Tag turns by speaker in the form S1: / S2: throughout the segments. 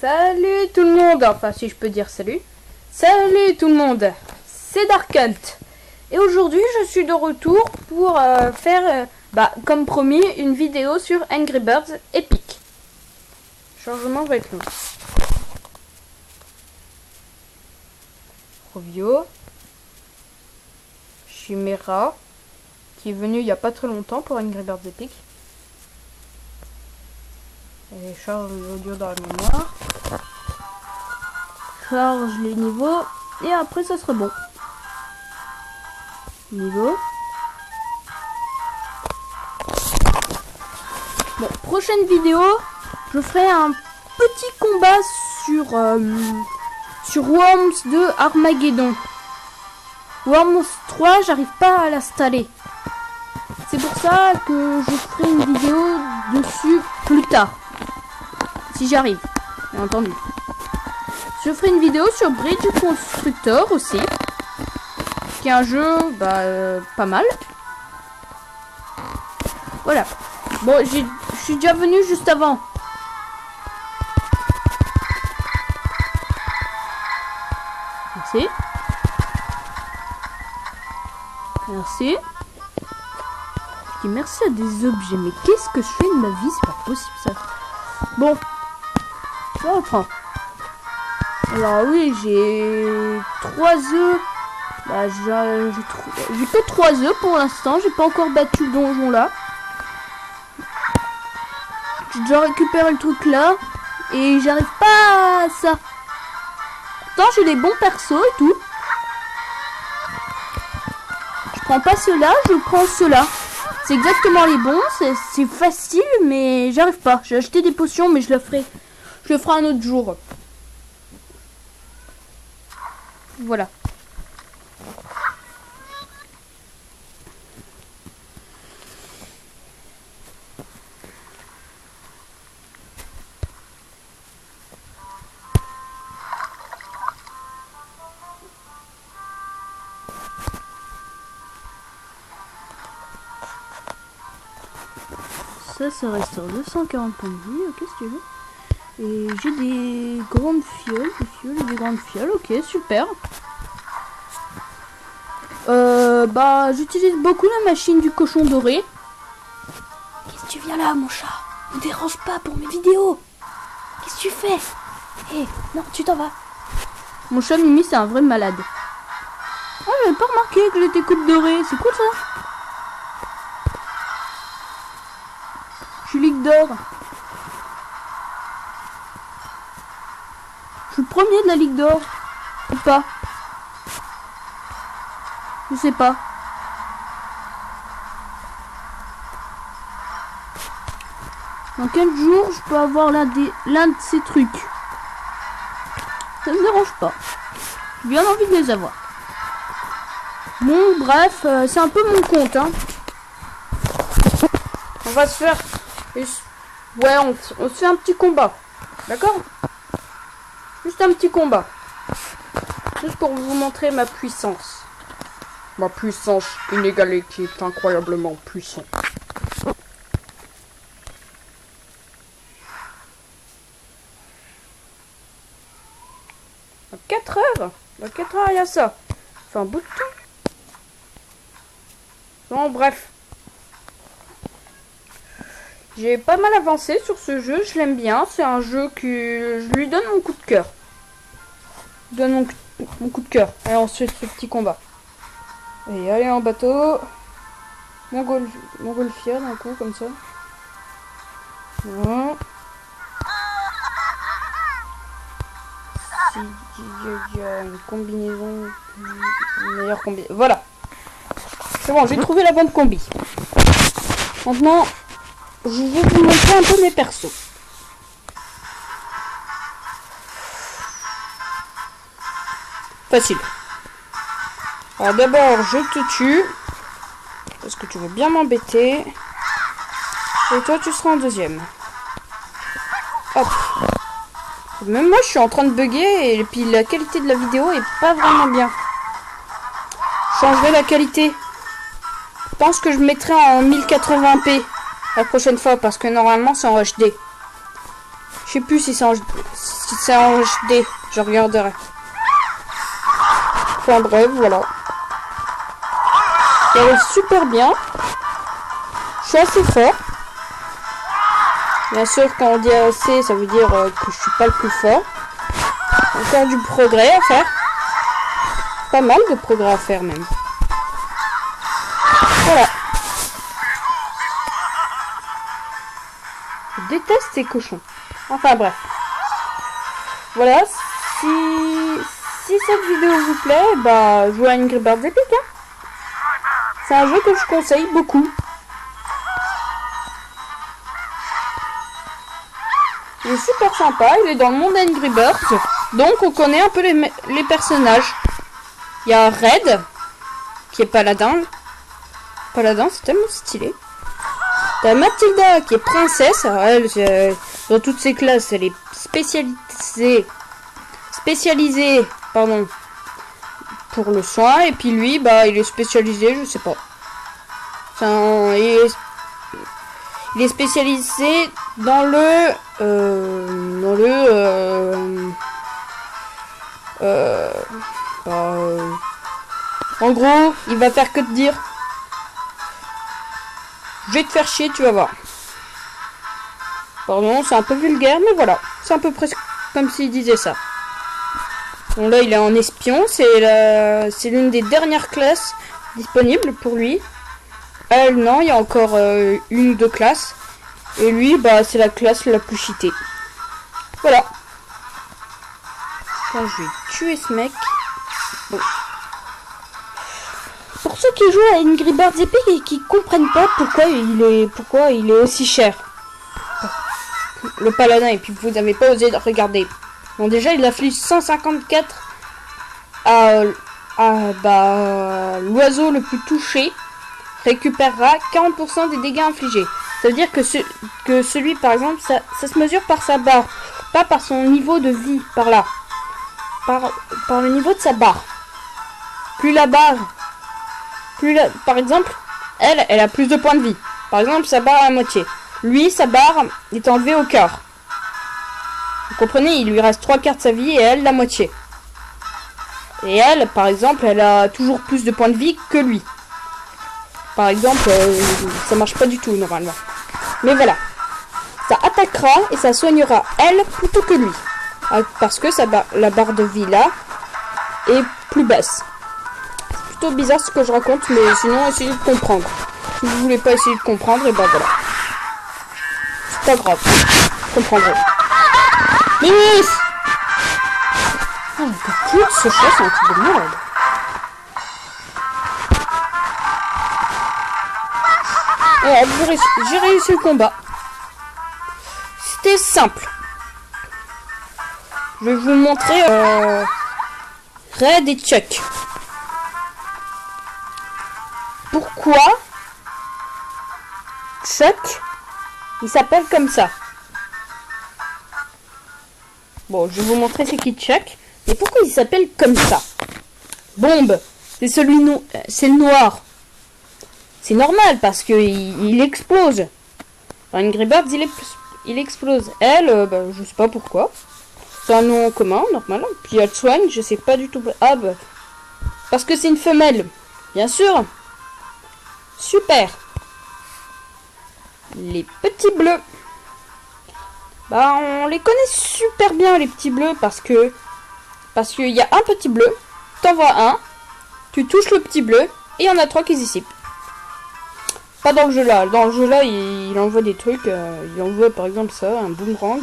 S1: Salut tout le monde, enfin si je peux dire salut. Salut tout le monde, c'est Darkhunt. Et aujourd'hui je suis de retour pour faire, comme promis, une vidéo sur Angry Birds Epic. Changement va être long. Rovio. Chimera, qui est venu il n'y a pas très longtemps pour Angry Birds Epic. Et charge l'audio dans la mémoire. Charge les niveaux. Et après ça sera bon. Niveau. Bon, prochaine vidéo, je ferai un petit combat sur Worms 2 Armageddon. Worms 3, j'arrive pas à l'installer. C'est pour ça que je ferai une vidéo dessus plus tard. Si j'arrive, bien entendu. Je ferai une vidéo sur Bridge Constructor aussi. Qui est un jeu, pas mal. Voilà. Bon, je suis déjà venu juste avant. Merci. Merci. Je dis merci à des objets. Mais qu'est-ce que je fais de ma vie? C'est pas possible ça. Bon. Je reprends. Alors oui, j'ai 3 œufs. J'ai que 3 œufs pour l'instant. J'ai pas encore battu le donjon là. J'ai déjà récupéré le truc là. Et j'arrive pas à ça. Pourtant j'ai les bons persos et tout. Je prends pas ceux-là, je prends ceux-là. C'est exactement les bons. C'est facile mais j'arrive pas. J'ai acheté des potions mais je le ferai un autre jour. Voilà. Ça restaure 240 points de vie, ok si tu veux. Et j'ai des grandes fioles, des grandes fioles, ok super. J'utilise beaucoup la machine du cochon doré. Qu'est-ce que tu viens là mon chat? Ne dérange pas pour mes vidéos. Qu'est-ce que tu fais? Non tu t'en vas. Mon chat Mimi c'est un vrai malade. Ah j'avais pas remarqué que j'étais coupe dorée, c'est cool ça. Je suis Ligue d'or. Je suis le premier de la Ligue d'or. Ou pas? Je sais pas. Dans quel jour je peux avoir l'un de ces trucs? Ça me dérange pas. J'ai bien envie de les avoir. Bon, bref, c'est un peu mon compte, hein. On va se faire... Ouais, on se fait un petit combat. D'accord? Juste un petit combat. Juste pour vous montrer ma puissance. Ma puissance inégalée qui est incroyablement puissante. À 4 heures? À 4 heures, il y a ça. Ça fait un bout de temps. Bon, bref. J'ai pas mal avancé sur ce jeu, je l'aime bien. C'est un jeu que je lui donne mon coup de cœur. Je donne mon coup de cœur. Allez, on se fait ce petit combat. Et allez en bateau. Montgolfière d'un coup, comme ça. Voilà. Il y a une combinaison. Une meilleure combinaison. Voilà. C'est bon, j'ai trouvé la bonne combi. Maintenant. Je vais vous montrer un peu mes persos. Facile. Alors d'abord, je te tue. Parce que tu veux bien m'embêter. Et toi, tu seras en deuxième. Hop. Même moi, je suis en train de bugger. Et puis la qualité de la vidéo est pas vraiment bien. Je changerai la qualité. Je pense que je mettrai en 1080p. La prochaine fois parce que normalement c'est en HD. Je
S2: sais plus si c'est en HD. Je regarderai. Enfin bref, voilà. Il arrive super bien. Je suis assez fort. Bien sûr, quand on dit assez, ça veut dire que je suis pas le plus fort. Encore du progrès à faire. Pas mal de progrès à faire même. Voilà. Je déteste ces cochons. Enfin bref. Voilà. Si cette vidéo vous plaît, bah jouez à Angry Birds Epic. Hein. C'est un jeu que je conseille beaucoup. Il est super sympa. Il est dans le monde Angry Birds. Donc on connaît un peu les personnages. Il y a Red, qui est paladin. Paladin, c'est tellement stylé. T'as Mathilda, qui est princesse. Alors elle, dans toutes ses classes, elle est spécialisée, pardon, pour le soin. Et puis lui, bah, il est spécialisé, je sais pas. Il est spécialisé dans le, en gros, il va faire que te dire, je vais te faire chier, tu vas voir. Pardon, c'est un peu vulgaire, mais voilà. C'est un peu presque comme s'il disait ça. Bon, là, il est en espion. C'est l'une des dernières classes disponibles pour lui. Elle, non, il y a encore une ou deux classes. Et lui, bah, c'est la classe la plus cheatée. Voilà. Quand je vais tuer ce mec. Bon. Pour ceux qui jouent à Angry Birds Epic et qui comprennent pas pourquoi il est aussi cher. Le paladin, et puis vous n'avez pas osé regarder. Bon, déjà, il affiche 154 à l'oiseau le plus touché récupérera 40% des dégâts infligés. Ça veut dire que celui, par exemple, ça se mesure par sa barre, pas par son niveau de vie, par là. Par le niveau de sa barre. Plus la barre, par exemple, elle a plus de points de vie. Par exemple, sa barre à moitié. Lui, sa barre est enlevée au cœur. Vous comprenez, il lui reste 3/4 de sa vie et elle, la moitié. Et elle, par exemple, elle a toujours plus de points de vie que lui. Par exemple, ça marche pas du tout normalement. Mais voilà. Ça attaquera et ça soignera elle plutôt que lui. Parce que la barre de vie là est plus basse. C'est plutôt bizarre ce que je raconte, mais sinon essayez de comprendre. Si vous voulez pas essayer de comprendre, et ben voilà. C'est pas grave. Vous comprendrez. Miss! Oh, le cul de ce chat, c'est un truc de malade. Et j'ai réussi le combat. C'était simple. Je vais vous montrer Red et Chuck. Pourquoi Chuck, il s'appelle comme ça? Bon, je vais vous montrer c'est qui Chuck. Et pourquoi il s'appelle comme ça? Bombe, c'est c'est le noir. C'est normal parce que il explose. Dans Angry Birds, il explose. Elle, bah, je sais pas pourquoi. C'est un nom commun, normal. Puis elle soigne, je sais pas du tout. Ah bah, parce que c'est une femelle. Bien sûr. Super. Les petits bleus. Bah, on les connaît super bien, les petits bleus, parce qu'il y a un petit bleu, t'en vois un, tu touches le petit bleu, et il y en a 3 qui se dissipent. Pas dans le jeu là. Dans le jeu là, il envoie des trucs. Il envoie par exemple ça, un boomerang.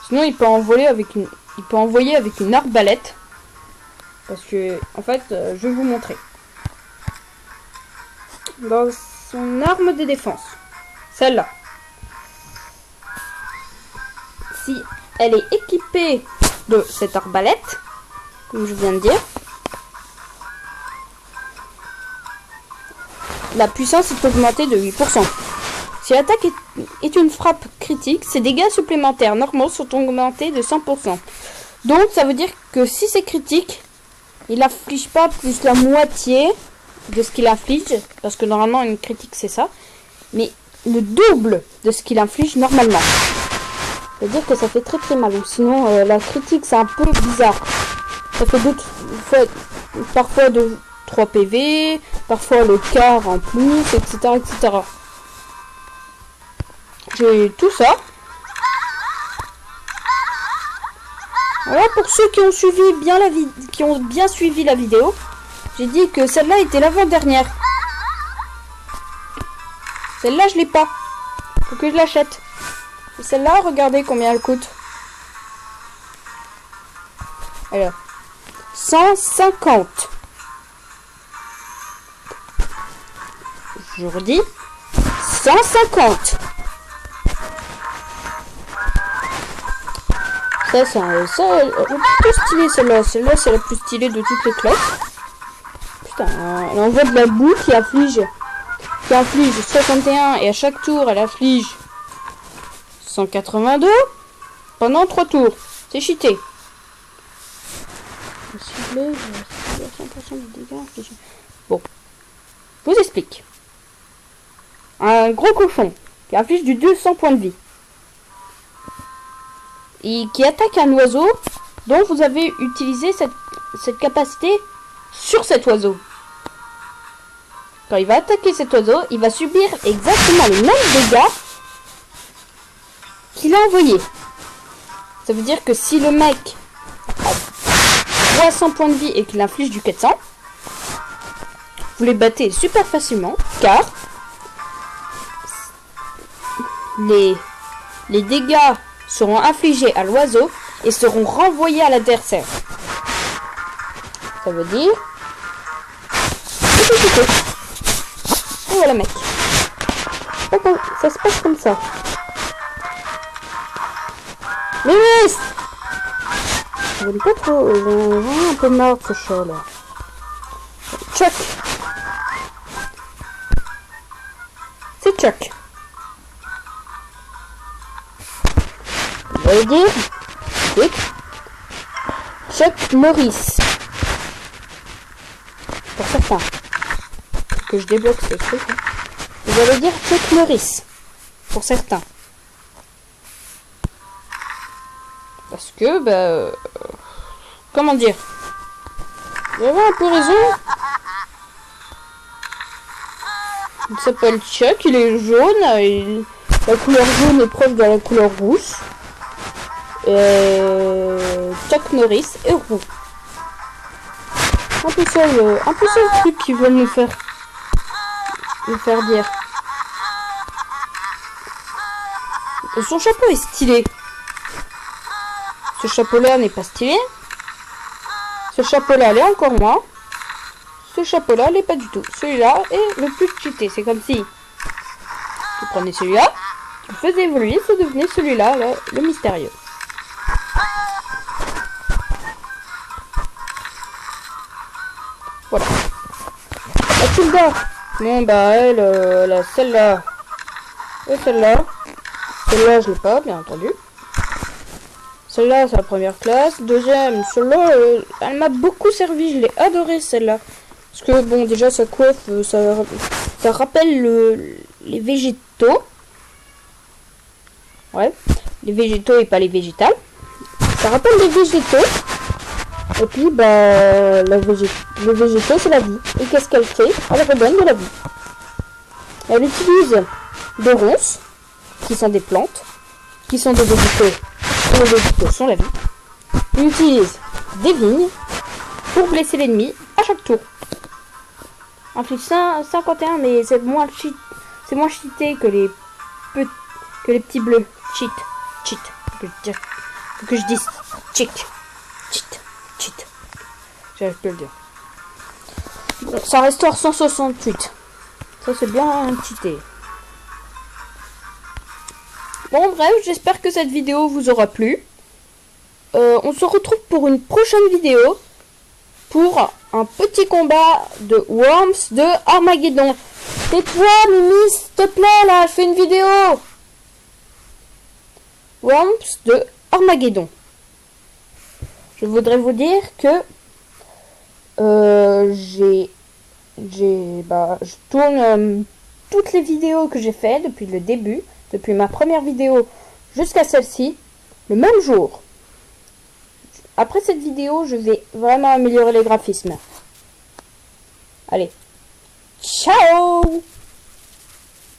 S2: Sinon, il peut envoyer avec une arbalète. Parce que, en fait, je vais vous montrer. Dans son arme de défense, celle-là. Si elle est équipée de cette arbalète, comme je viens de dire, la puissance est augmentée de 8%. Si l'attaque est une frappe critique, ses dégâts supplémentaires normaux sont augmentés de 100%. Donc ça veut dire que si c'est critique, il n'afflige pas plus la moitié de ce qu'il inflige, parce que normalement une critique c'est ça, mais le double de ce qu'il inflige normalement. C'est-à-dire que ça fait très très mal. Ou sinon, la critique, c'est un peu bizarre. Ça fait parfois de 3 PV, parfois le quart en plus, etc. etc. J'ai tout ça. Voilà, pour ceux qui ont suivi bien la vidéo, j'ai dit que celle-là était l'avant-dernière. Celle-là, je l'ai pas. Faut que je l'achète. Et celle-là, regardez combien elle coûte. Alors, 150. Je redis, 150. Ça, elle est plutôt stylée celle-là. Celle-là, c'est la plus stylée de toutes les classes. Putain, elle envoie de la boue qui inflige 61 et à chaque tour, elle inflige 182 pendant 3 tours. C'est cheaté. Bon, je vous explique. Un gros cochon qui inflige du 200 points de vie. Et qui attaque un oiseau dont vous avez utilisé cette capacité sur cet oiseau. Quand il va attaquer cet oiseau, il va subir exactement les mêmes dégâts qu'il a envoyé. Ça veut dire que si le mec a 300 points de vie et qu'il inflige du 400, vous les battez super facilement, car les dégâts seront infligés à l'oiseau et seront renvoyés à l'adversaire. Ça veut dire... Et voilà mec. Ça se passe comme ça. Mais j'aime pas trop, j'en ai un peu marre de ce chat là. Chuck. C'est Chuck. On va dire Chuck Norris. Pour certains. Que je débloque ce truc. Hein. Vous allez dire Chuck Norris. Pour certains. Parce que, comment dire? Vous avez un peu raison. Il s'appelle Chuck, il est jaune. La couleur jaune est proche de la couleur rouge. Chuck Norris est roux. Un peu ça le truc qu'ils veulent nous faire dire. Son chapeau est stylé. Ce chapeau-là n'est pas stylé. Ce chapeau-là l'est encore moins. Ce chapeau-là l'est pas du tout. Celui-là est le plus cheaté. C'est comme si tu prenais celui-là, tu le faisais évoluer, ça devenait celui-là, le mystérieux. Voilà. La Tilda. Bon elle a celle-là. Et celle-là. Celle-là, je l'ai pas, bien entendu. Celle-là, c'est la première classe. Deuxième, celle-là, elle m'a beaucoup servi. Je l'ai adorée, celle-là. Parce que, bon, déjà, sa coiffe, ça rappelle les végétaux. Ouais. Les végétaux et pas les végétales. Ça rappelle les végétaux. Et puis, les végétaux, c'est la vie. Et qu'est-ce qu'elle fait? Elle redonne de la vie. Elle utilise des ronces, qui sont des plantes, qui sont des végétaux. Les végétaux sont la vie. Il utilise des vignes pour blesser l'ennemi à chaque tour. Inflige 51, mais c'est moins cheaté que les petits bleus. Cheat. Faut que je dise cheat. J'arrive plus à le dire. Bon, ça restaure 168. Ça c'est bien cheaté. Bon bref, j'espère que cette vidéo vous aura plu. On se retrouve pour une prochaine vidéo. Pour un petit combat de Worms de Armageddon. Tais-toi Mimi, s'il te plaît là, je fais une vidéo. Worms de Armageddon. Je voudrais vous dire que je tourne toutes les vidéos que j'ai fait depuis le début, depuis ma première vidéo jusqu'à celle-ci, le même jour. Après cette vidéo, je vais vraiment améliorer les graphismes. Allez, ciao!